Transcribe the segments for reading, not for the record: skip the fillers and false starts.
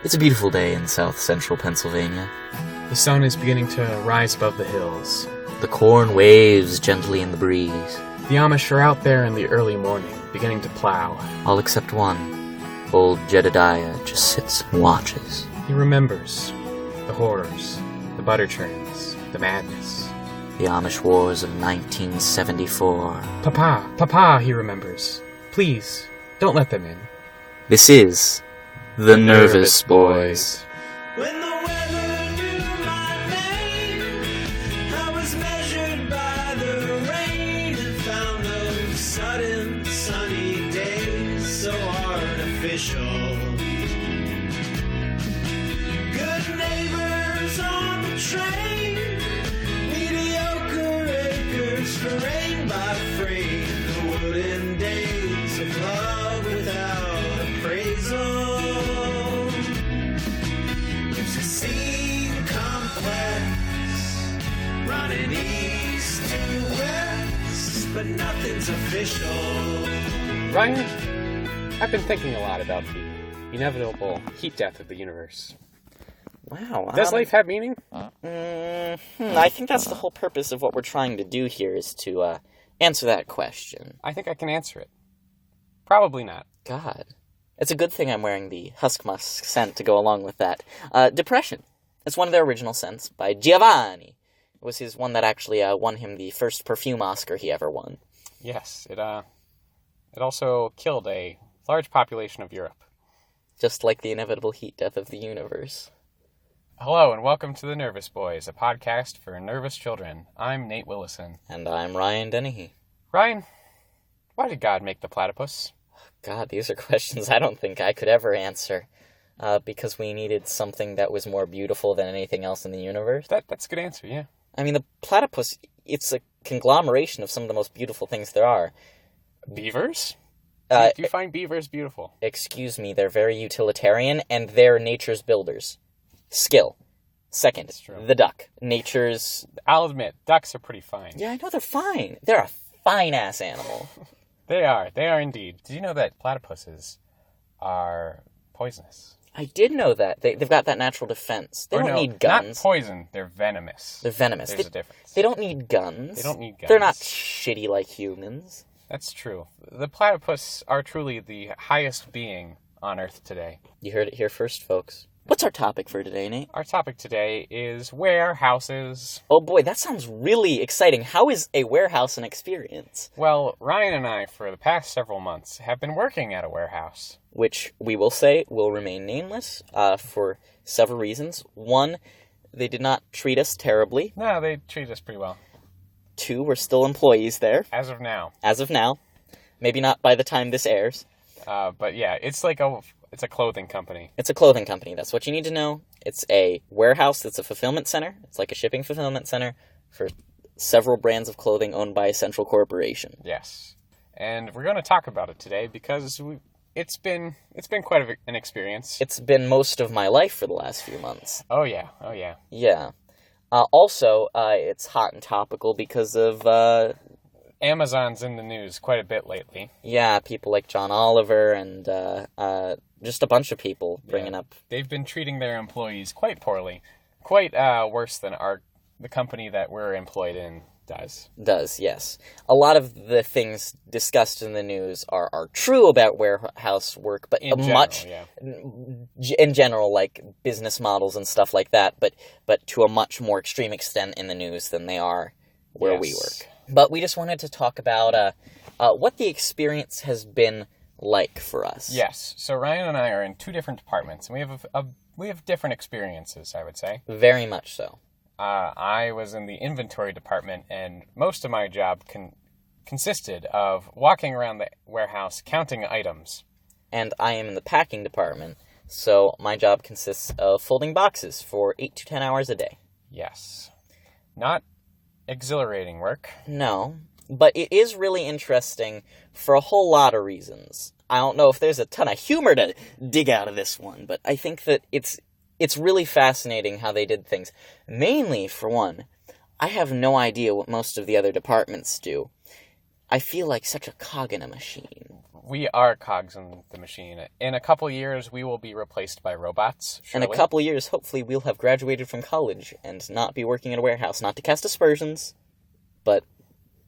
It's a beautiful day in south-central Pennsylvania. The sun is beginning to rise above the hills. The corn waves gently in the breeze. The Amish are out there in the early morning, beginning to plow. All except one. Old Jedediah just sits and watches. He remembers the horrors, the butter churns, the madness. The Amish Wars of 1974. Papa, he remembers. Please, don't let them in. This is The Nervous Boys. When the weather knew my name, I was measured by the rain and found those sudden sunny days so artificial. Good neighbors on the train, mediocre acres framed by frame, the wooden days of love without appraisal. Running east to west, but nothing's official. Ryan, I've been thinking a lot about the inevitable heat death of the universe. Wow. Does life have meaning? I think that's the whole purpose of what we're trying to do here, is to answer that question. I think I can answer it. Probably not. God. It's a good thing I'm wearing the Husk Musk scent to go along with that. Depression. It's one of their original scents by Giovanni. It was his one that actually won him the first perfume Oscar he ever won. Yes, it also killed a large population of Europe. Just like the inevitable heat death of the universe. Hello, and welcome to The Nervous Boys, a podcast for nervous children. I'm Nate Willison. And I'm Ryan Dennehy. Ryan, why did God make the platypus? God, these are questions I don't think I could ever answer. Because we needed something that was more beautiful than anything else in the universe. That's a good answer, yeah. I mean, the platypus, it's a conglomeration of some of the most beautiful things there are. Beavers? Do you find beavers beautiful? Excuse me, they're very utilitarian, and they're nature's builders. Skill. Second, the duck. Nature's... I'll admit, ducks are pretty fine. Yeah, I know they're fine. They're a fine-ass animal. They are indeed. Did you know that platypuses are poisonous? I did know that. They've got that natural defense. They don't need guns. Not poison. They're venomous. They're venomous. There's a difference. They don't need guns. They don't need guns. They're not shitty like humans. That's true. The platypus are truly the highest being on Earth today. You heard it here first, folks. What's our topic for today, Nate? Our topic today is warehouses. Oh boy, that sounds really exciting. How is a warehouse an experience? Well, Ryan and I, for the past several months, have been working at a warehouse. Which, we will say, will remain nameless for several reasons. One, they did not treat us terribly. No, they treat us pretty well. Two, we're still employees there. As of now. As of now. Maybe not by the time this airs. But yeah, it's a clothing company. It's a clothing company. That's what you need to know. It's a warehouse that's a fulfillment center. It's like a shipping fulfillment center for several brands of clothing owned by a central corporation. Yes. And we're going to talk about it today because it's been quite an experience. It's been most of my life for the last few months. Oh yeah. Yeah. Also, it's hot and topical because of... Amazon's in the news quite a bit lately. Yeah, people like John Oliver and just a bunch of people bringing up... They've been treating their employees quite poorly. Quite worse than the company that we're employed in does. Does, yes. A lot of the things discussed in the news are true about warehouse work, but in general, like business models and stuff like that, but to a much more extreme extent in the news than they are where we work. But we just wanted to talk about what the experience has been like for us. Yes. So Ryan and I are in two different departments, and we have different experiences, I would say. Very much so. I was in the inventory department, and most of my job consisted of walking around the warehouse counting items. And I am in the packing department, so my job consists of folding boxes for 8 to 10 hours a day. Yes. Not exhilarating work. No, but it is really interesting for a whole lot of reasons. I don't know if there's a ton of humor to dig out of this one, but I think that it's really fascinating how they did things. Mainly, for one, I have no idea what most of the other departments do. I feel like such a cog in a machine. We are cogs in the machine. In a couple years, we will be replaced by robots. In a couple years, hopefully, we'll have graduated from college and not be working in a warehouse. Not to cast aspersions, but...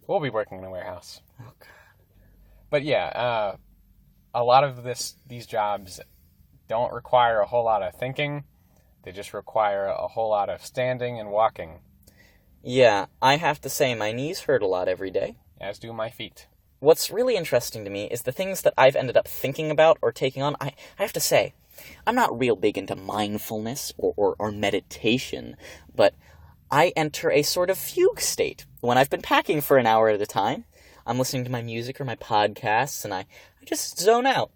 We'll be working in a warehouse. Oh, God. But yeah, a lot of these jobs don't require a whole lot of thinking. They just require a whole lot of standing and walking. Yeah, I have to say my knees hurt a lot every day. As do my feet. What's really interesting to me is the things that I've ended up thinking about or taking on. I have to say, I'm not real big into mindfulness or meditation, but I enter a sort of fugue state when I've been packing for an hour at a time. I'm listening to my music or my podcasts, and I just zone out.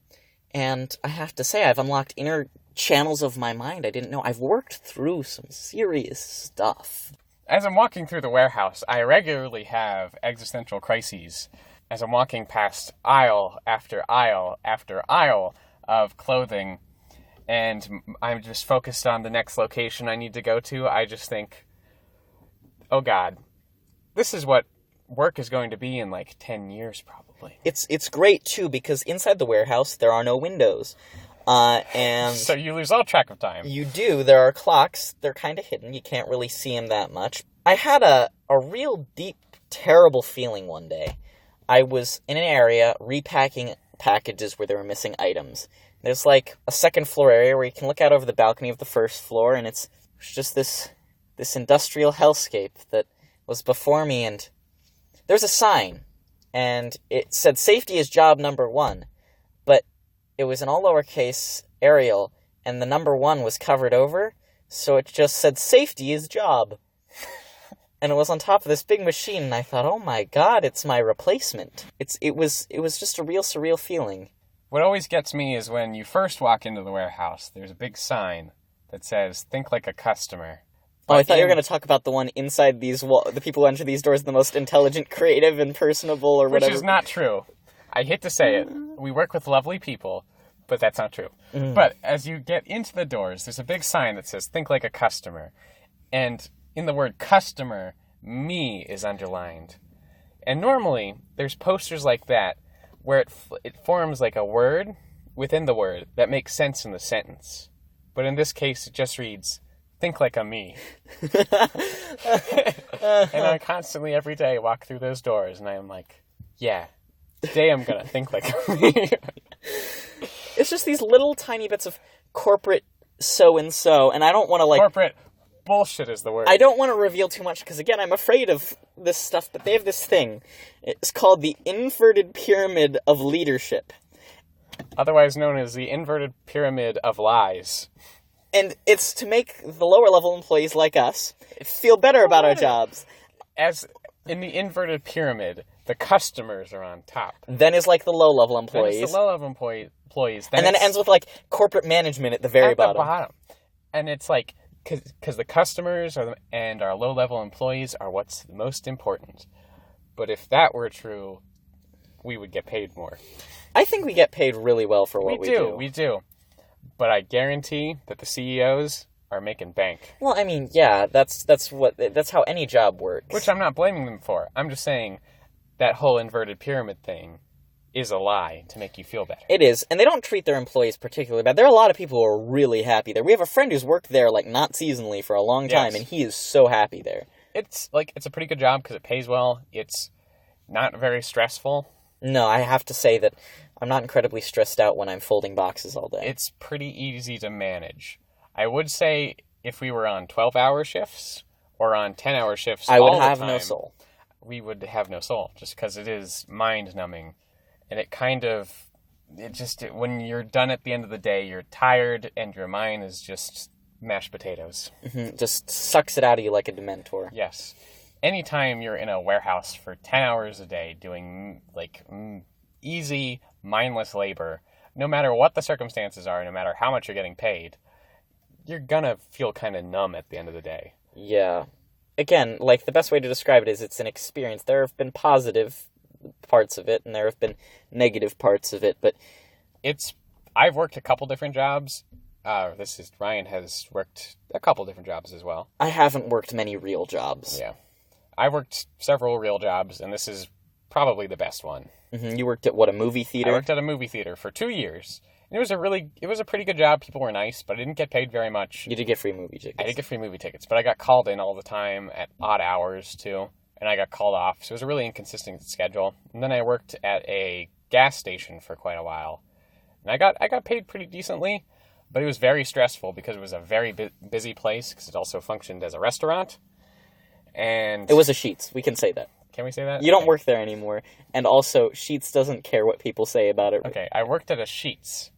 And I have to say, I've unlocked inner channels of my mind I didn't know. I've worked through some serious stuff. As I'm walking through the warehouse, I regularly have existential crises. As I'm walking past aisle after aisle after aisle of clothing, and I'm just focused on the next location I need to go to, I just think, oh God, this is what work is going to be in like 10 years probably. It's great too, because inside the warehouse there are no windows. And so you lose all track of time. You do. There are clocks. They're kind of hidden. You can't really see them that much. I had a real deep, terrible feeling one day. I was in an area repacking packages where there were missing items. There's like a second floor area where you can look out over the balcony of the first floor, and it's just this industrial hellscape that was before me, and there's a sign, and it said safety is job number 1, but it was in all lowercase Arial, and the number 1 was covered over, so it just said safety is job. And it was on top of this big machine, and I thought, oh my God, it's my replacement. It was just a real surreal feeling. What always gets me is when you first walk into the warehouse, there's a big sign that says, think like a customer. Oh, I thought you were going to talk about the one inside these the people who enter these doors are the most intelligent, creative, and personable, or whatever. Which is not true. I hate to say it. We work with lovely people, but that's not true. Mm. But as you get into the doors, there's a big sign that says, think like a customer. And in the word customer, me is underlined. And normally, there's posters like that where it forms like a word within the word that makes sense in the sentence. But in this case, it just reads, think like a me. And I constantly, every day, walk through those doors, and I'm like, yeah, today I'm going to think like a me. It's just these little tiny bits of corporate so-and-so, and I don't want to, like... Corporate bullshit is the word. I don't want to reveal too much, because, again, I'm afraid of this stuff, but they have this thing. It's called the inverted pyramid of leadership. Otherwise known as the inverted pyramid of lies. And it's to make the lower-level employees like us feel better about our jobs. As in the inverted pyramid, the customers are on top. Then is like the low-level employees. Then it's the low-level employees. And then it ends with, like, corporate management at the very bottom. And it's like... Because the customers and our low-level employees are what's most important. But if that were true, we would get paid more. I think we get paid really well for what we do. We do. But I guarantee that the CEOs are making bank. Well, I mean, yeah, that's how any job works. Which I'm not blaming them for. I'm just saying that whole inverted pyramid thing is a lie to make you feel better. It is, and they don't treat their employees particularly bad. There are a lot of people who are really happy there. We have a friend who's worked there, like, not seasonally for a long time, Yes. and he is so happy there. It's a pretty good job because it pays well. It's not very stressful. No, I have to say that I'm not incredibly stressed out when I'm folding boxes all day. It's pretty easy to manage. I would say if we were on 12-hour shifts or on 10-hour shifts I would all have the time, no soul. We would have no soul just because it is mind-numbing. And it when you're done at the end of the day, you're tired and your mind is just mashed potatoes. Mm-hmm. Just sucks it out of you like a Dementor. Yes. Anytime you're in a warehouse for 10 hours a day doing, easy, mindless labor, no matter what the circumstances are, no matter how much you're getting paid, you're gonna feel kind of numb at the end of the day. Yeah. Again, the best way to describe it is it's an experience. There have been positive parts of it, and there have been negative parts of it, but... I've worked a couple different jobs. Ryan has worked a couple different jobs as well. I haven't worked many real jobs. Yeah. I worked several real jobs, and this is probably the best one. Mm-hmm. You worked at, what, a movie theater? I worked at a movie theater for 2 years. And it was a pretty good job. People were nice, but I didn't get paid very much. You did get free movie tickets. I did get free movie tickets, but I got called in all the time at odd hours, too. And I got called off, so it was a really inconsistent schedule. And then I worked at a gas station for quite a while. And I got paid pretty decently, but it was very stressful because it was a very busy place, because it also functioned as a restaurant. And it was a Sheetz. We can say that. Can we say that? You don't work there anymore. And also, Sheetz doesn't care what people say about it. Okay, I worked at a Sheetz.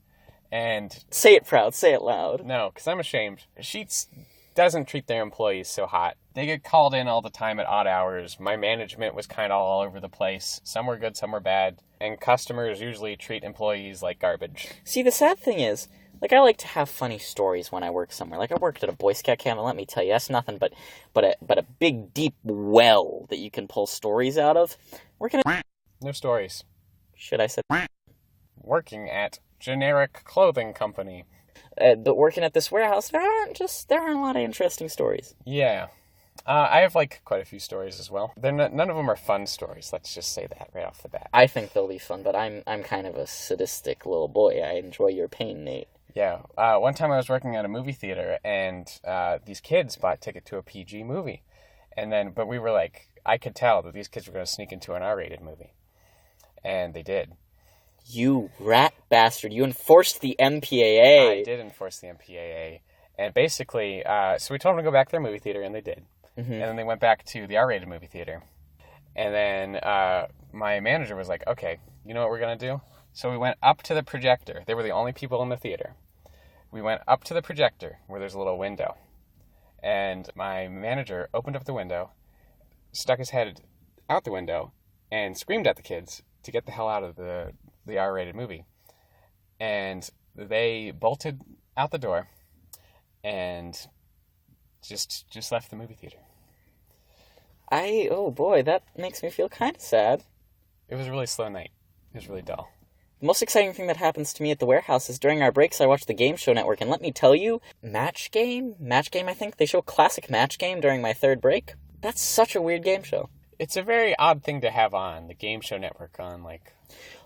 And say it proud. Say it loud. No, because I'm ashamed. Sheetz doesn't treat their employees so hot. They get called in all the time at odd hours. My management was kind of all over the place. Some were good, some were bad. And customers usually treat employees like garbage. See, the sad thing is, like, I like to have funny stories when I work somewhere. Like, I worked at a Boy Scout camp, and let me tell you, that's nothing but a big, deep well that you can pull stories out of. Working at... No stories. Should I say... Working at generic clothing company. But working at this warehouse, there aren't a lot of interesting stories. Yeah. I have, like, quite a few stories as well. None of them are fun stories, let's just say that right off the bat. I think they'll be fun, but I'm kind of a sadistic little boy. I enjoy your pain, Nate. Yeah. One time I was working at a movie theater, and these kids bought a ticket to a PG movie. But we were like, I could tell that these kids were going to sneak into an R-rated movie. And they did. You rat bastard. You enforced the MPAA. I did enforce the MPAA. And basically, so we told them to go back to their movie theater, and they did. Mm-hmm. And then they went back to the R-rated movie theater. And then my manager was like, okay, you know what we're going to do? So we went up to the projector. They were the only people in the theater. We went up to the projector where there's a little window. And my manager opened up the window, stuck his head out the window, and screamed at the kids to get the hell out of the R-rated movie. And they bolted out the door and just left the movie theater. Oh boy, that makes me feel kind of sad. It was a really slow night. It was really dull. The most exciting thing that happens to me at the warehouse is during our breaks I watch the Game Show Network, and let me tell you, Match Game, I think, they show classic Match Game during my third break. That's such a weird game show. It's a very odd thing to have on, the Game Show Network on, like,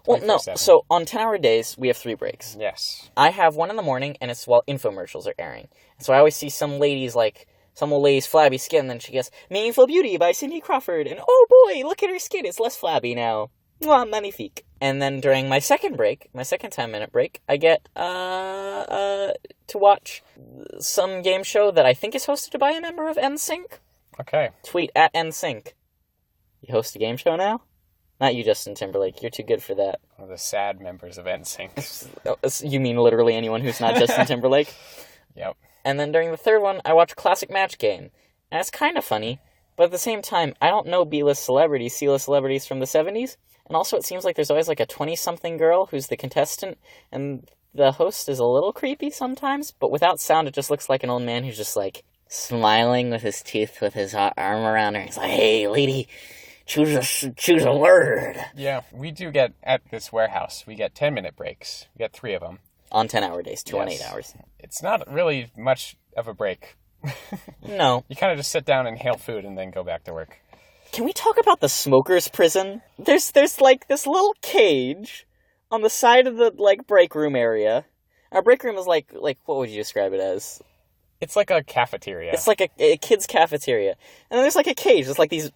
24/7. Well, no, so on 10-hour days, we have 3 breaks. Yes. I have one in the morning, and it's while infomercials are airing. So I always see some old lady's flabby skin, and then she goes, Meaningful Beauty by Cindy Crawford, and oh boy, look at her skin, it's less flabby now. Mwah, magnifique. And then during my second break, my second 10-minute break, I get to watch some game show that I think is hosted by a member of NSYNC. Okay. Tweet at NSYNC. You host a game show now? Not you, Justin Timberlake. You're too good for that. One of the sad members of NSYNC. You mean literally anyone who's not Justin Timberlake? Yep. And then during the third one, I watch Classic Match Game. And it's kind of funny, but at the same time, I don't know B-list celebrities, C-list celebrities from the 70s. And also it seems like there's always like a 20-something girl who's the contestant, and the host is a little creepy sometimes, but without sound, it just looks like an old man who's just like smiling with his teeth, with his arm around her. He's like, hey, lady, choose a word. Yeah, we do get, at this warehouse, we get 10-minute breaks. We get 3 of them. On 10-hour days, 2 on 8 hours. It's not really much of a break. No. You kind of just sit down and inhale food and then go back to work. Can we talk about the smoker's prison? There's like this little cage on the side of the like break room area. Our break room is like what would you describe it as? It's like a cafeteria. It's like a kid's cafeteria. And then there's like a cage. There's like these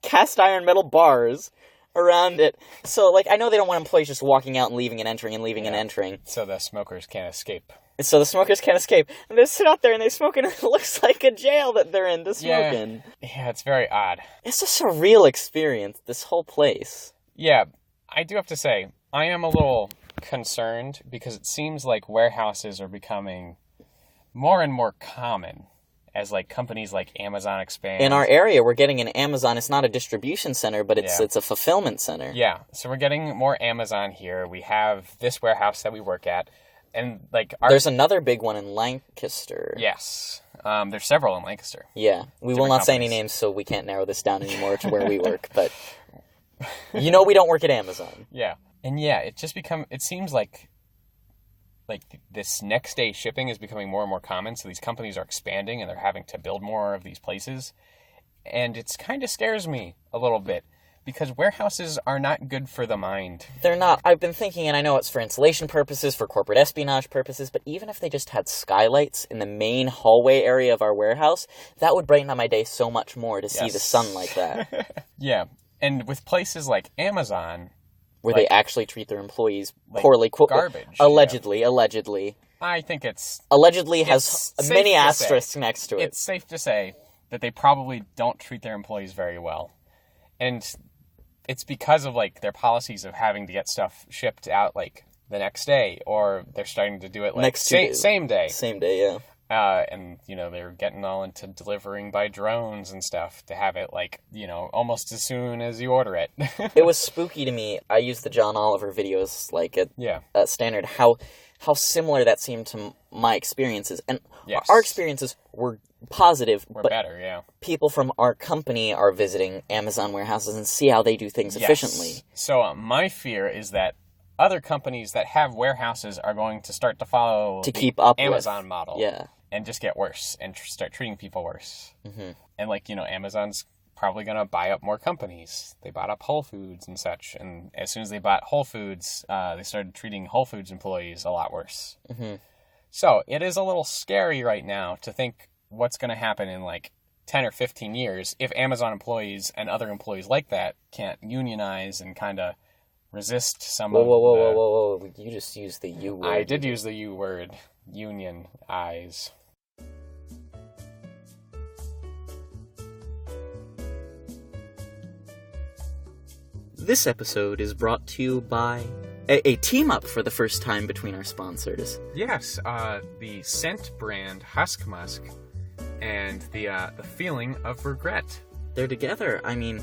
cast iron metal bars around it. So like I know they don't want employees just walking out and leaving and entering and leaving and entering. So the smokers can't escape. So the smokers can't escape. And they sit out there and they smoke, and it looks like a jail that they're in to smoke in. Yeah, it's very odd. It's a surreal experience, this whole place. Yeah, I do have to say, I am a little concerned because it seems like warehouses are becoming more and more common as like companies like Amazon expand. In our area, we're getting an Amazon. It's not a distribution center, but it's a fulfillment center. Yeah, so we're getting more Amazon here. We have this warehouse that we work at. And like there's another big one in Lancaster. Yes. There's several in Lancaster. Yeah. We will not say any names, so we can't narrow this down anymore to where we work, but we don't work at Amazon. Yeah. And yeah, it seems like this next day shipping is becoming more and more common, so these companies are expanding and they're having to build more of these places. And it's kind of scares me a little bit because warehouses are not good for the mind. They're not. I've been thinking, and I know it's for insulation purposes, for corporate espionage purposes, but even if they just had skylights in the main hallway area of our warehouse, that would brighten up my day so much more to see the sun like that. Yeah, and with places like Amazon, where they actually treat their employees like poorly. Garbage. Allegedly. I think it's... Allegedly has many asterisks next to it. It's safe to say that they probably don't treat their employees very well. And it's because of, like, their policies of having to get stuff shipped out, like, the next day, or they're starting to do it, like, same day. Same day, yeah. And, you know, they're getting all into delivering by drones and stuff to have it, like, you know, almost as soon as you order it. It was spooky to me. I used the John Oliver videos, like, at Standard, how similar that seemed to my experiences. And our experiences were positive. We're but better, yeah. People from our company are visiting Amazon warehouses and see how they do things efficiently. So my fear is that other companies that have warehouses are going to start to follow keep up Amazon model. Yeah. And just get worse and start treating people worse. Mm-hmm. And, like, you know, Amazon's probably going to buy up more companies. They bought up Whole Foods and such. And as soon as they bought Whole Foods, they started treating Whole Foods employees a lot worse. Mm-hmm. So it is a little scary right now to think what's going to happen in, like, 10 or 15 years if Amazon employees and other employees like that can't unionize and kind of resist some of the... Whoa. You just used the U word. I did use the U word. Unionize. This episode is brought to you by a team-up for the first time between our sponsors. Yes, the scent brand Husk Musk and the feeling of regret. They're together. I mean,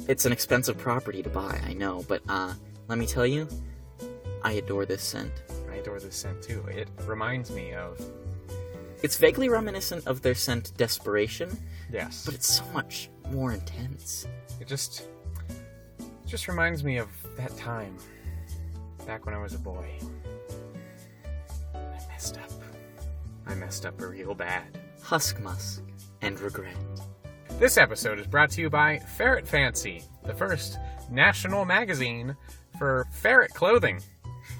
it's an expensive property to buy, I know, but let me tell you, I adore this scent. I adore this scent too. It reminds me of... It's vaguely reminiscent of their scent Desperation. Yes. But it's so much more intense. It just reminds me of that time, back when I was a boy. I messed up real bad. Husk Musk and regret. This episode is brought to you by Ferret Fancy, the first national magazine for ferret clothing.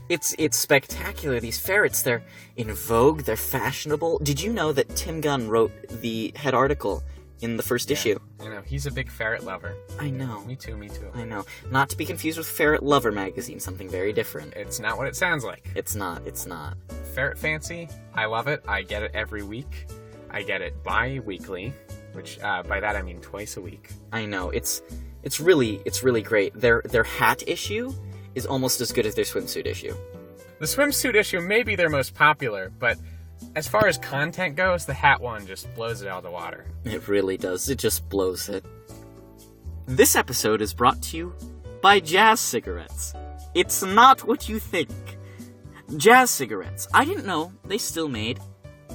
It's spectacular. These ferrets, they're in vogue, they're fashionable. Did you know that Tim Gunn wrote the head article in the first issue? I know, he's a big ferret lover. I know. Me too. I know. Not to be confused with Ferret Lover magazine, something very different. It's not what it sounds like. It's not. Ferret Fancy, I love it. I get it every week. I get it bi-weekly, which by that I mean twice a week. I know. It's really great. Their hat issue is almost as good as their swimsuit issue. The swimsuit issue may be their most popular, but as far as content goes, the hat one just blows it out of the water. It really does. It just blows it. This episode is brought to you by Jazz Cigarettes. It's not what you think. Jazz Cigarettes. I didn't know they still made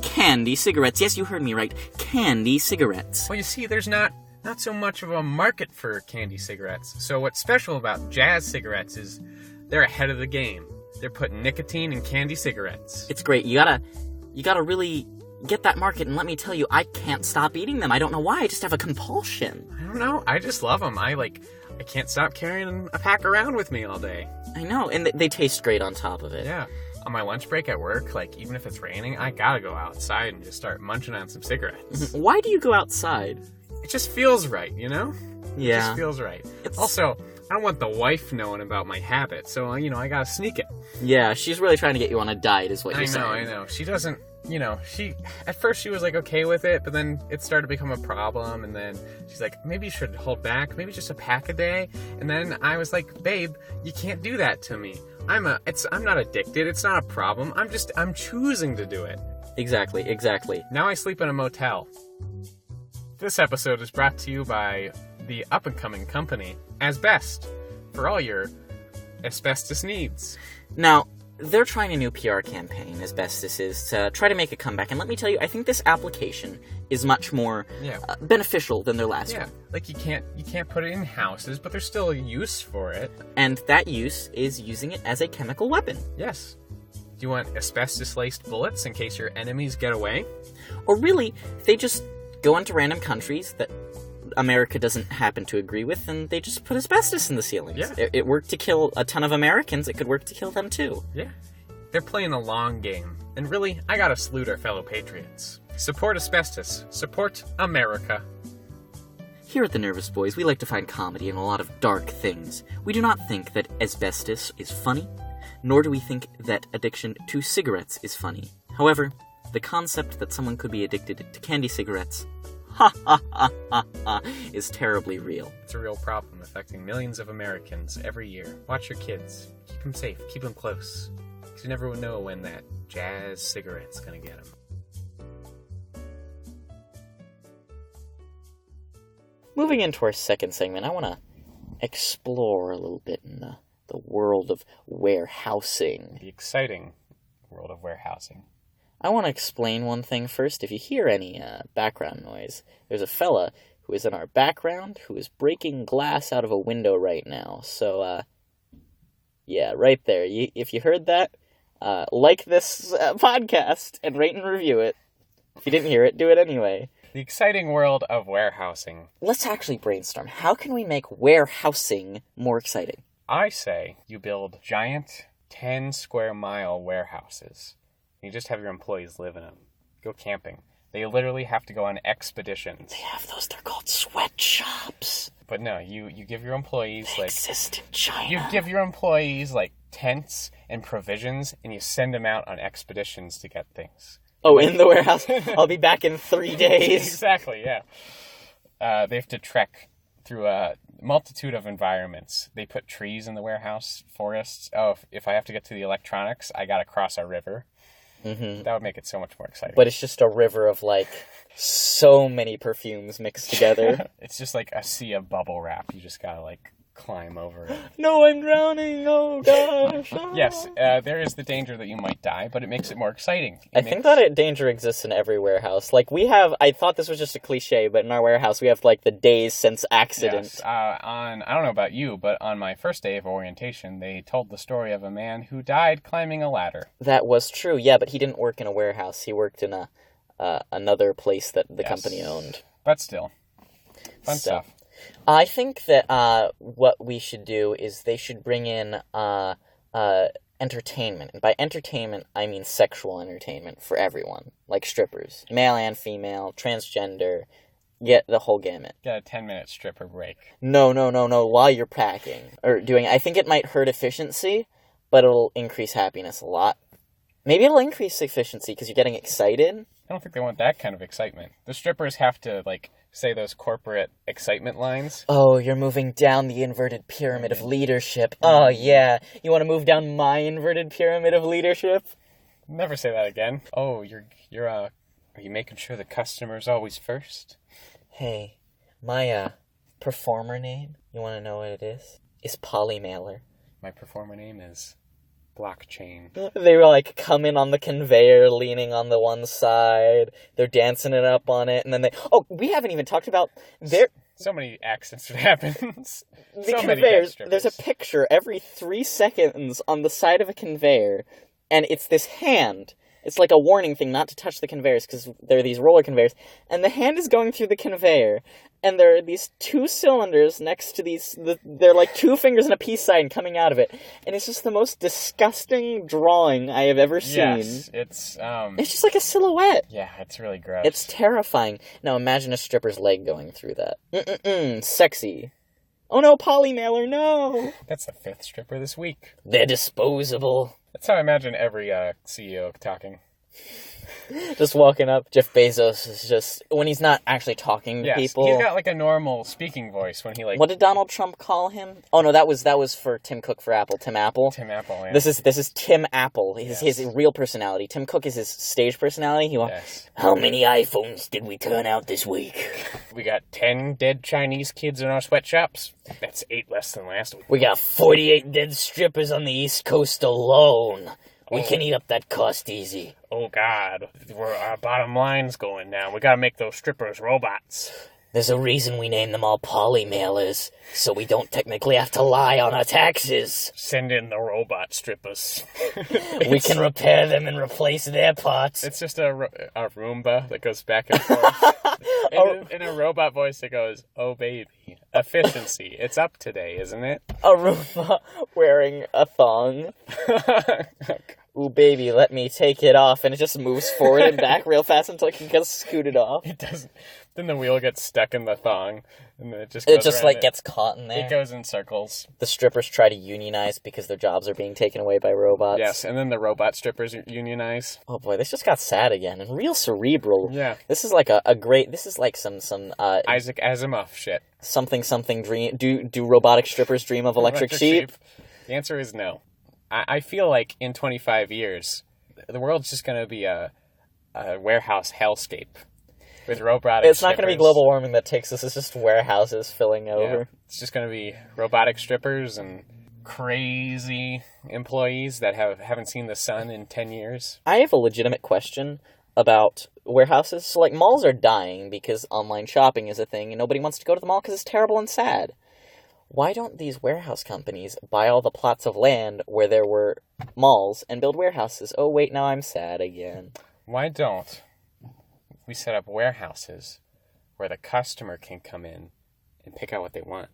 candy cigarettes. Yes, you heard me right. Candy cigarettes. Well, you see, there's not so much of a market for candy cigarettes. So what's special about Jazz Cigarettes is they're ahead of the game. They're putting nicotine in candy cigarettes. It's great. You gotta really get that market, and let me tell you, I can't stop eating them. I don't know why. I just have a compulsion. I don't know. I just love them. I can't stop carrying a pack around with me all day. I know, and they taste great on top of it. Yeah. On my lunch break at work, like, even if it's raining, I gotta go outside and just start munching on some cigarettes. Why do you go outside? It just feels right, you know? Yeah. It just feels right. Also, I don't want the wife knowing about my habit, so, I gotta sneak it. Yeah, she's really trying to get you on a diet, is what you're saying. I know. She doesn't, at first she was, like, okay with it, but then it started to become a problem, and then she's like, maybe you should hold back, maybe just a pack a day, and then I was like, babe, you can't do that to me. I'm not addicted, it's not a problem, I'm choosing to do it. Exactly. Now I sleep in a motel. This episode is brought to you by the up-and-coming company, Asbest, for all your asbestos needs. Now, they're trying a new PR campaign, Asbestos is, to try to make a comeback, and let me tell you, I think this application is much more beneficial than their last one. Like you can't put it in houses, but there's still a use for it. And that use is using it as a chemical weapon. Yes. Do you want asbestos-laced bullets in case your enemies get away? Or really, they just go into random countries that America doesn't happen to agree with, and they just put asbestos in the ceilings. Yeah. It worked to kill a ton of Americans. It could work to kill them, too. Yeah. They're playing a long game. And really, I gotta salute our fellow patriots. Support asbestos. Support America. Here at the Nervous Boys, we like to find comedy in a lot of dark things. We do not think that asbestos is funny, nor do we think that addiction to cigarettes is funny. However, the concept that someone could be addicted to candy cigarettes, is terribly real. It's a real problem affecting millions of Americans every year. Watch your kids. Keep them safe. Keep them close. Because you never know when that jazz cigarette's gonna get them. Moving into our second segment, I want to explore a little bit in the world of warehousing. The exciting world of warehousing. I want to explain one thing first. If you hear any background noise, there's a fella who is in our background who is breaking glass out of a window right now. So, yeah, right there. If you heard that, like this podcast and rate and review it. If you didn't hear it, do it anyway. The exciting world of warehousing. Let's actually brainstorm. How can we make warehousing more exciting? I say you build giant 10 square mile warehouses. You just have your employees live in them. Go camping. They literally have to go on expeditions. They have those, they're called sweatshops. But no, you give your employees They exist in China. You give your employees like tents and provisions, and you send them out on expeditions to get things. Oh, in the warehouse? I'll be back in 3 days. Exactly, yeah. They have to trek through a multitude of environments. They put trees in the warehouse, forests. Oh, if I have to get to the electronics, I gotta cross a river. Mm-hmm. That would make it so much more exciting. But it's just a river of, like, so many perfumes mixed together. It's just like a sea of bubble wrap. You just gotta, like, climb over it. No, I'm drowning. Oh, gosh. Yes, there is the danger that you might die, but it makes it more exciting. I think that danger exists in every warehouse. Like, I thought this was just a cliche, but in our warehouse, we have, like, the days since accident. Yes, I don't know about you, but on my first day of orientation, they told the story of a man who died climbing a ladder. That was true, yeah, but he didn't work in a warehouse. He worked in another place that the company owned. But still, fun stuff. I think that what we should do is they should bring in entertainment. And by entertainment, I mean sexual entertainment for everyone. Like strippers. Male and female, transgender, get the whole gamut. Get a 10-minute stripper break. No, while you're packing. Or doing I think it might hurt efficiency, but it'll increase happiness a lot. Maybe it'll increase efficiency because you're getting excited. I don't think they want that kind of excitement. The strippers have to, like, say those corporate excitement lines. Oh, you're moving down the inverted pyramid of leadership. Oh, yeah. You want to move down my inverted pyramid of leadership? Never say that again. Oh, are you making sure the customer's always first? Hey, my, performer name, you want to know what it is? Is Polymailer. My performer name is Blockchain. They were, like, coming on the conveyor, leaning on the one side. They're dancing it up on it, and then Oh, we haven't even talked about So many accidents that happens. The conveyors. There's a picture every 3 seconds on the side of a conveyor, and it's this hand. It's like a warning thing not to touch the conveyors, because there are these roller conveyors, and the hand is going through the conveyor, and there are these 2 cylinders next to these, they're like 2 fingers and a peace sign coming out of it, and it's just the most disgusting drawing I have ever seen. Yes, it's just like a silhouette. Yeah, it's really gross. It's terrifying. Now imagine a stripper's leg going through that. Sexy. Oh no, Polymailer, no! That's the 5th stripper this week. They're disposable. That's how I imagine every CEO talking. Just walking up, Jeff Bezos is just, when he's not actually talking to people. He's got like a normal speaking voice when he like... What did Donald Trump call him? Oh no, that was for Tim Cook for Apple, Tim Apple. Tim Apple, yeah. This is Tim Apple, his real personality. Tim Cook is his stage personality. How many iPhones did we turn out this week? We got 10 dead Chinese kids in our sweatshops. That's 8 less than last week. We got 48 dead strippers on the East Coast alone. We can eat up that cost easy. Oh, God. Our bottom line's going down. We gotta make those strippers robots. There's a reason we name them all poly-mailers, so we don't technically have to lie on our taxes. Send in the robot strippers. We can repair them and replace their parts. It's just a Roomba that goes back and forth. In a robot voice it goes, "Oh baby, efficiency. It's up today, isn't it?" A Roomba wearing a thong. Ooh, baby, let me take it off. And it just moves forward and back real fast until it can get scooted off. It doesn't. Then the wheel gets stuck in the thong, and then it just goes gets caught in there. It goes in circles. The strippers try to unionize because their jobs are being taken away by robots. Yes, and then the robot strippers unionize. Oh boy, this just got sad again and real cerebral. Yeah. This is like a great. This is like some Isaac Asimov shit. Something dream. Do robotic strippers dream of electric sheep? The answer is no. I feel like in 25 years, the world's just going to be a warehouse hellscape with robotic It's not going to be global warming that takes us. It's just warehouses filling over. Yeah. It's just going to be robotic strippers and crazy employees that haven't seen the sun in 10 years. I have a legitimate question about warehouses. So, like, malls are dying because online shopping is a thing, and nobody wants to go to the mall because it's terrible and sad. Why don't these warehouse companies buy all the plots of land where there were malls and build warehouses? Oh, wait, now I'm sad again. Why don't we set up warehouses where the customer can come in and pick out what they want?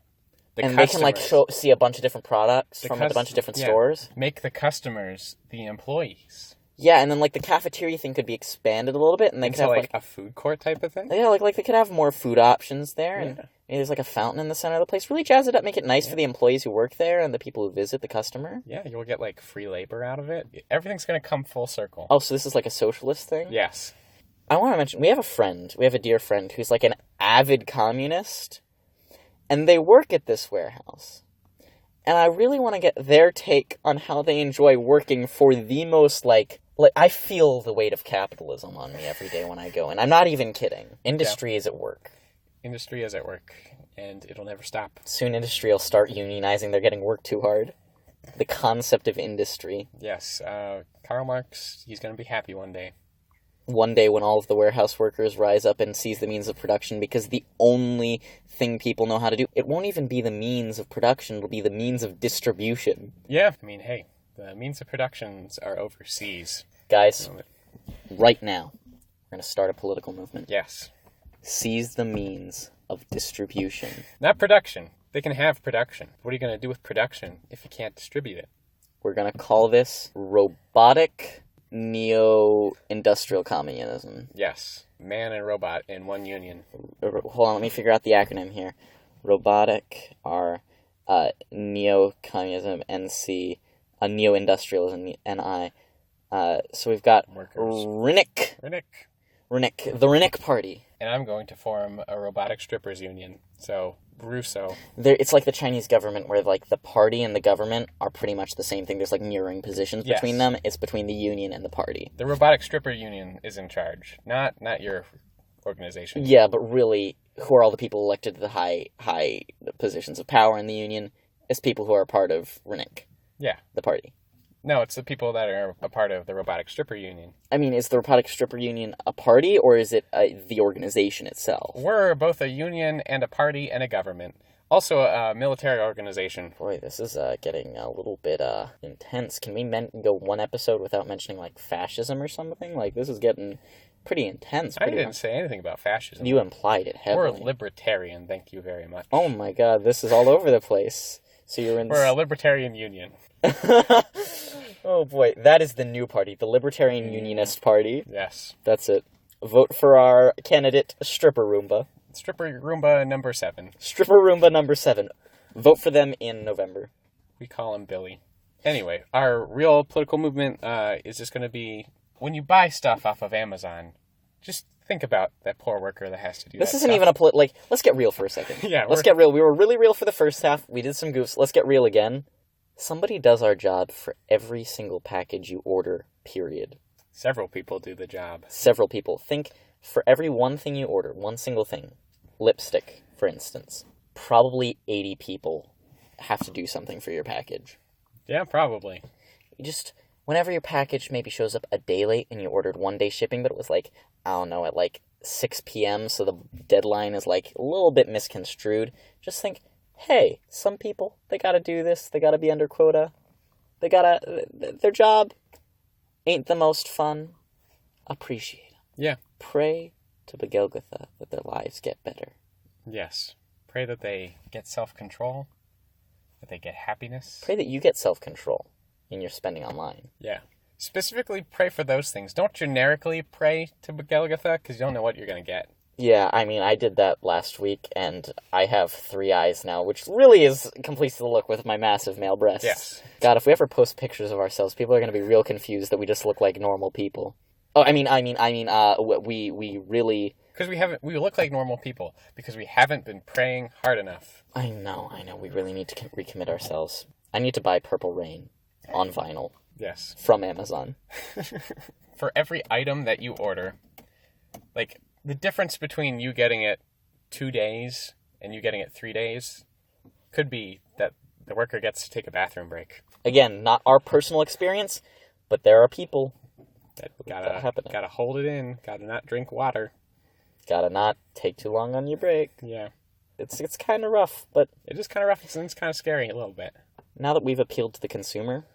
They can, like, see a bunch of different products from a bunch of different stores? Make the customers the employees. Yeah, and then, like, the cafeteria thing could be expanded a little bit, and they could have, like, a food court type of thing? Yeah, like they could have more food options there, and maybe there's, like, a fountain in the center of the place. Really jazz it up, make it nice for the employees who work there and the people who visit the customer. Yeah, you'll get, like, free labor out of it. Everything's going to come full circle. Oh, so this is, like, a socialist thing? Yes. I want to mention, we have a dear friend who's, like, an avid communist, and they work at this warehouse. And I really want to get their take on how they enjoy working for the most, like, I feel the weight of capitalism on me every day when I go, and I'm not even kidding. Industry is at work. Industry is at work, and it'll never stop. Soon industry will start unionizing. They're getting worked too hard. The concept of industry. Yes, Karl Marx, he's going to be happy one day. One day when all of the warehouse workers rise up and seize the means of production, because the only thing people know how to do, it won't even be the means of production, it'll be the means of distribution. Yeah, I mean, hey, the means of productions are overseas. Guys, right now, we're going to start a political movement. Yes. Seize the means of distribution. Not production. They can have production. What are you going to do with production if you can't distribute it? We're going to call this robotic neo-industrial communism. Yes. Man and robot in one union. Hold on, let me figure out the acronym here. Robotic, R, neo-communism, NC, neo-industrialism, NI. So we've got Rinnick. The Rinnick Party. And I'm going to form a robotic strippers union. So, Russo. It's like the Chinese government where, like, the party and the government are pretty much the same thing. There's, like, mirroring positions between them. It's between the union and the party. The robotic stripper union is in charge, not your organization. Yeah, but really, who are all the people elected to the high positions of power in the union? It's people who are a part of Rinnick. Yeah. The party. No, it's the people that are a part of the robotic stripper union. I mean, is the robotic stripper union a party, or is it the organization itself? We're both a union and a party and a government. Also a military organization. Boy, this is getting a little bit intense. Can we go one episode without mentioning, like, fascism or something? Like, this is getting pretty intense. I didn't say anything about fascism. You implied it heavily. We're a libertarian, thank you very much. Oh my god, this is all over the place. So you're in... We're a libertarian union. Oh boy, that is the new party, the Libertarian Unionist Party. Yes. That's it. Vote for our candidate, Stripper Roomba. Stripper Roomba number 7. Stripper Roomba number 7. Vote for them in November. We call him Billy. Anyway, our real political movement is just going to be, when you buy stuff off of Amazon, just think about that poor worker that has to do this that isn't stuff. even a like, let's get real for a second. Yeah, let's get real. We were really real for the first half. We did some goofs. Let's get real again. Somebody does our job for every single package you order, period. Several people do the job. Several people. Think, for every one thing you order, one single thing, lipstick, for instance, probably 80 people have to do something for your package. Yeah, probably. whenever your package maybe shows up a day late and you ordered 1-day shipping, but it was like, I don't know, at like 6 p.m., so the deadline is like a little bit misconstrued, just think, hey, some people, they gotta do this, they gotta be under quota, their job ain't the most fun. Appreciate them. Yeah. Pray to Begelgutha that their lives get better. Yes. Pray that they get self-control, that they get happiness. Pray that you get self-control in your spending online. Yeah. Specifically pray for those things. Don't generically pray to Begelgutha, because you don't know what you're going to get. Yeah, I mean, I did that last week, and I have 3 eyes now, which really is completes the look with my massive male breasts. Yes. God, if we ever post pictures of ourselves, people are going to be real confused that we just look like normal people. Oh, we really... Because we look like normal people, because we haven't been praying hard enough. I know, we really need to recommit ourselves. I need to buy Purple Rain on vinyl. Yes. From Amazon. For every item that you order, like, the difference between you getting it 2 days and you getting it 3 days could be that the worker gets to take a bathroom break. Again, not our personal experience, but there are people that gotta hold it in, gotta not drink water. Gotta not take too long on your break. Yeah. It's kind of rough, but... It is kind of rough, and it's kind of scary a little bit. Now that we've appealed to the consumer,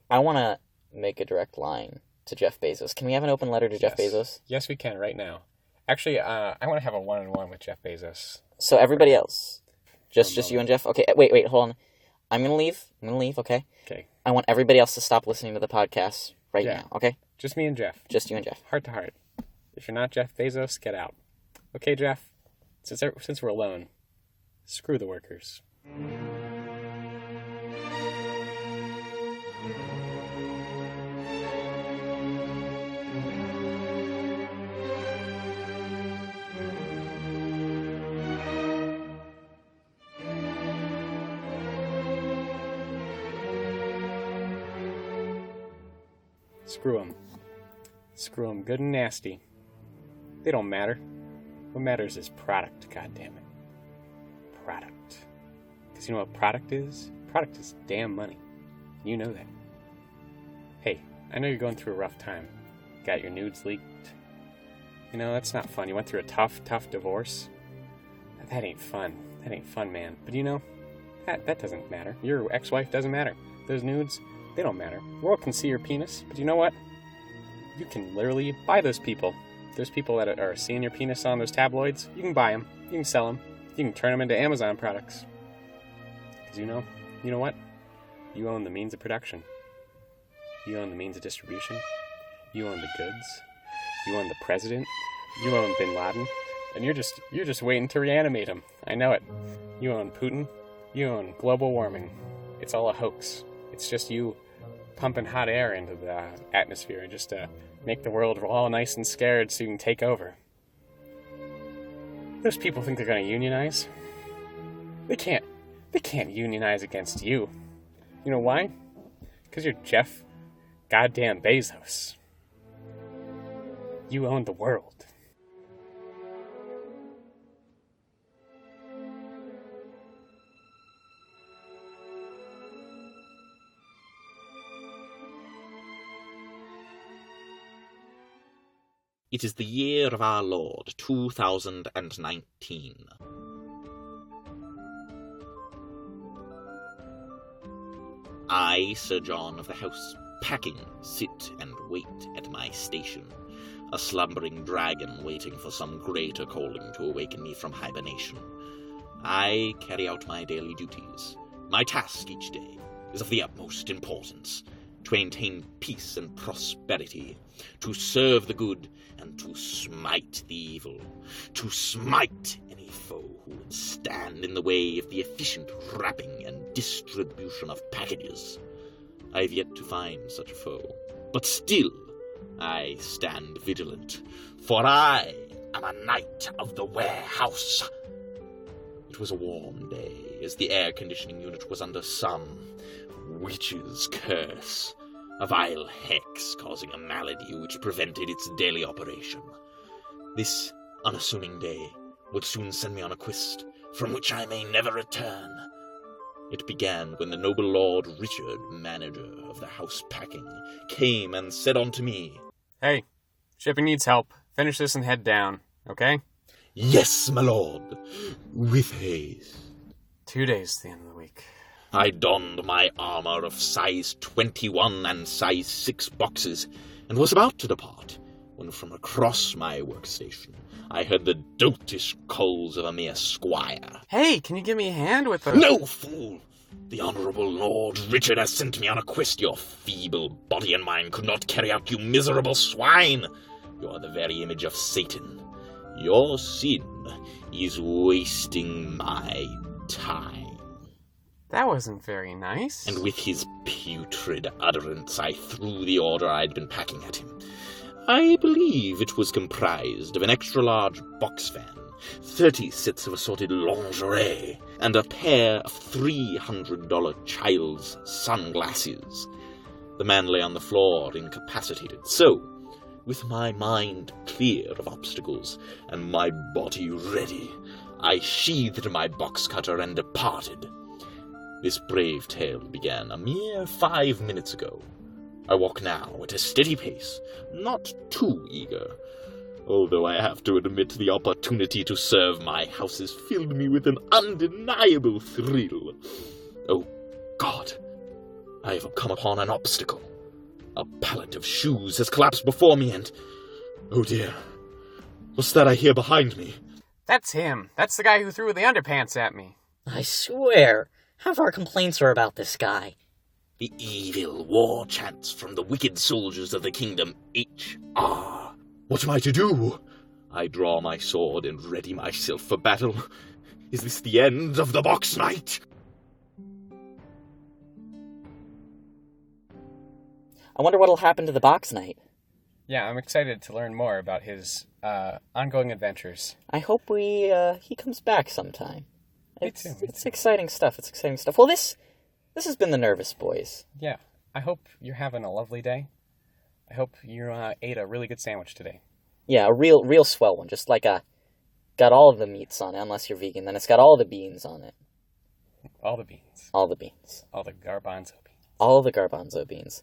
I want to make a direct line to Jeff Bezos. Can we have an open letter to Jeff Bezos? Yes, we can, right now. Actually, I want to have a one-on-one with Jeff Bezos. So everybody else, just you and Jeff? Okay, wait, hold on. I'm going to leave, okay? Okay. I want everybody else to stop listening to the podcast now, okay? Just me and Jeff. Just you and Jeff. Heart to heart. If you're not Jeff Bezos, get out. Okay, Jeff? Since we're alone, screw the workers. Screw them. Screw them good and nasty. They don't matter. What matters is product, goddammit. Product. Because you know what product is? Product is damn money. You know that. Hey, I know you're going through a rough time. Got your nudes leaked. You know, that's not fun. You went through a tough divorce. That ain't fun. That ain't fun, man. But you know, that doesn't matter. Your ex-wife doesn't matter. Those nudes, they don't matter. The world can see your penis, but you know what? You can literally buy those people. Those people that are seeing your penis on those tabloids, you can buy them. You can sell them. You can turn them into Amazon products. Because you know what? You own the means of production. You own the means of distribution. You own the goods. You own the president. You own Bin Laden. And you're just waiting to reanimate him. I know it. You own Putin. You own global warming. It's all a hoax. It's just you pumping hot air into the atmosphere just to make the world all nice and scared so you can take over. Those people think they're going to unionize. They can't unionize against you. You know why? Because you're Jeff goddamn Bezos. You own the world. It is the year of our Lord, 2019. I, Sir John of the House Packing, sit and wait at my station, a slumbering dragon waiting for some greater calling to awaken me from hibernation. I carry out my daily duties. My task each day is of the utmost importance, to maintain peace and prosperity, to serve the good, and to smite the evil, to smite any foe who would stand in the way of the efficient wrapping and distribution of packages. I have yet to find such a foe, but still I stand vigilant, for I am a knight of the warehouse. It was a warm day, as the air conditioning unit was under some witch's curse, a vile hex causing a malady which prevented its daily operation. This unassuming day would soon send me on a quest from which I may never return. It began when the noble Lord Richard, manager of the house packing, came and said unto me, Hey, shipping needs help. Finish this and head down, okay? Yes, my lord, with haste. 2 days to the end of the week. I donned my armor of size 21 and size 6 boxes, and was about to depart, when from across my workstation I heard the doltish calls of a mere squire. Hey, can you give me a hand with the... No, fool! The Honourable Lord Richard has sent me on a quest your feeble body and mind could not carry out, you miserable swine! You are the very image of Satan. Your sin is wasting my time. That wasn't very nice. And with his putrid utterance, I threw the order I'd been packing at him. I believe it was comprised of an extra-large box fan, 30 sets of assorted lingerie, and a pair of $300 child's sunglasses. The man lay on the floor, incapacitated. So, with my mind clear of obstacles and my body ready, I sheathed my box cutter and departed. This brave tale began a mere 5 minutes ago. I walk now at a steady pace, not too eager, although I have to admit the opportunity to serve my house has filled me with an undeniable thrill. Oh, God, I have come upon an obstacle. A pallet of shoes has collapsed before me and... Oh dear, what's that I hear behind me? That's him. That's the guy who threw the underpants at me. I swear, half our complaints are about this guy. The evil war chants from the wicked soldiers of the kingdom H.R. What am I to do? I draw my sword and ready myself for battle. Is this the end of the box night? I wonder what'll happen to the box knight. Yeah, I'm excited to learn more about his ongoing adventures. I hope he comes back sometime. Me too. It's exciting stuff. It's exciting stuff. Well, this has been the Nervous Boys. Yeah, I hope you're having a lovely day. I hope you ate a really good sandwich today. Yeah, a real swell one. Just like got all of the meats on it, unless you're vegan. Then it's got all the beans on it. All the beans. All the beans. All the garbanzo beans. All the garbanzo beans.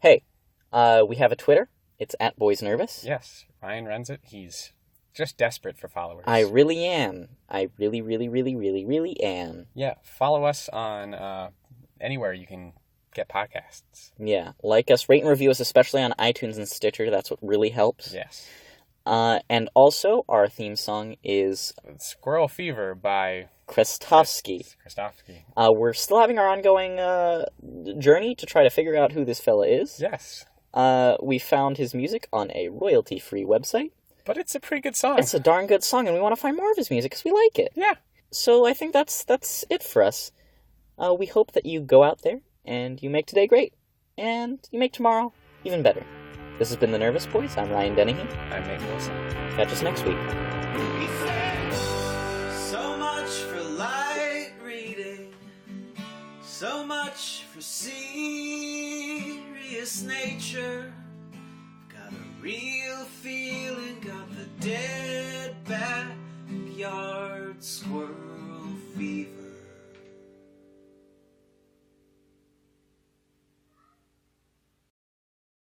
Hey, we have a Twitter. It's @BoysNervous. Yes, Ryan runs it. He's just desperate for followers. I really am. I really am. Yeah, follow us on anywhere you can get podcasts. Yeah, like us, rate and review us, especially on iTunes and Stitcher. That's what really helps. Yes. And also, our theme song is Squirrel Fever by Christovsky. We're still having our ongoing journey to try to figure out who this fella is. Yes. We found his music on a royalty-free website. But it's a pretty good song. It's a darn good song, and we want to find more of his music because we like it. Yeah. So I think that's it for us. We hope that you go out there and you make today great. And you make tomorrow even better. This has been The Nervous Boys. I'm Ryan Dennehy. I'm Nate Wilson. Catch us next week. So much for light reading, so much for serious nature.